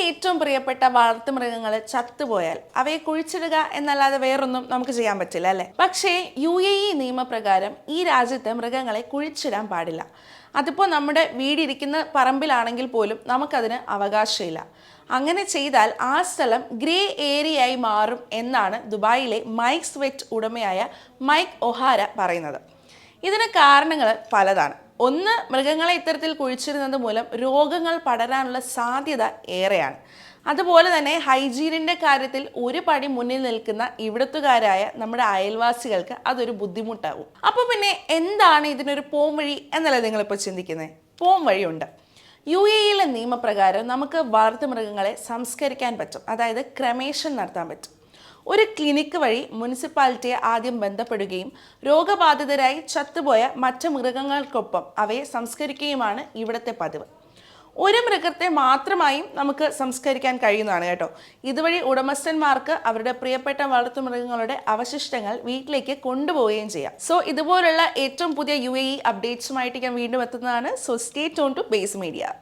ഏറ്റവും പ്രിയപ്പെട്ട വളർത്തുമൃഗങ്ങൾ ചത്തുപോയാൽ അവയെ കുഴിച്ചിടുക എന്നല്ലാതെ വേറൊന്നും നമുക്ക് ചെയ്യാൻ പറ്റില്ല അല്ലേ? പക്ഷേ UAE നിയമപ്രകാരം ഈ രാജ്യത്ത് മൃഗങ്ങളെ കുഴിച്ചിടാൻ പാടില്ല. അതിപ്പോൾ നമ്മുടെ വീടിരിക്കുന്ന പറമ്പിലാണെങ്കിൽ പോലും നമുക്കതിന് അവകാശമില്ല. അങ്ങനെ ചെയ്താൽ ആ സ്ഥലം ഗ്രേ ഏരിയയായി മാറും എന്നാണ് ദുബായിലെ മൈക്സ് വെറ്റ് ഉടമയായ മൈക്ക് ഒഹാര പറയുന്നത്. ഇതിന് കാരണങ്ങൾ പലതാണ്. ഒന്ന്, മൃഗങ്ങളെ ഇത്തരത്തിൽ കുഴിച്ചിടുന്നത് മൂലം രോഗങ്ങൾ പടരാനുള്ള സാധ്യത ഏറെയാണ്. അതുപോലെ തന്നെ ഹൈജീനിൻ്റെ കാര്യത്തിൽ ഒരു പടി മുന്നിൽ നിൽക്കുന്ന ഇവിടത്തുകാരായ നമ്മുടെ അയൽവാസികൾക്ക് അതൊരു ബുദ്ധിമുട്ടാകും. അപ്പോൾ പിന്നെ എന്താണ് ഇതിനൊരു പോംവഴി എന്നല്ല നിങ്ങളിപ്പോൾ ചിന്തിക്കുന്നത്? പോംവഴിയുണ്ട്. UAEയിലെ നിയമപ്രകാരം നമുക്ക് വളർത്തുമൃഗങ്ങളെ സംസ്കരിക്കാൻ പറ്റും, അതായത് ക്രമേഷൻ നടത്താൻ പറ്റും. ഒരു ക്ലിനിക്ക് വഴി മുനിസിപ്പാലിറ്റിയെ ആദ്യം ബന്ധപ്പെടുകയും രോഗബാധിതരായി ചത്തുപോയ മറ്റ് മൃഗങ്ങൾക്കൊപ്പം അവയെ സംസ്കരിക്കുകയുമാണ് ഇവിടുത്തെ പതിവ്. ഒരു മൃഗത്തെ മാത്രമായും നമുക്ക് സംസ്കരിക്കാൻ കഴിയുന്നതാണ് കേട്ടോ. ഇതുവഴി ഉടമസ്ഥന്മാർക്ക് അവരുടെ പ്രിയപ്പെട്ട വളർത്തുമൃഗങ്ങളുടെ അവശിഷ്ടങ്ങൾ വീട്ടിലേക്ക് കൊണ്ടുപോവുകയും ചെയ്യാം. സോ ഇതുപോലുള്ള ഏറ്റവും പുതിയ UAE അപ്ഡേറ്റ്സുമായിട്ട് ഞാൻ വീണ്ടും എത്തുന്നതാണ്. So stay tune to base media.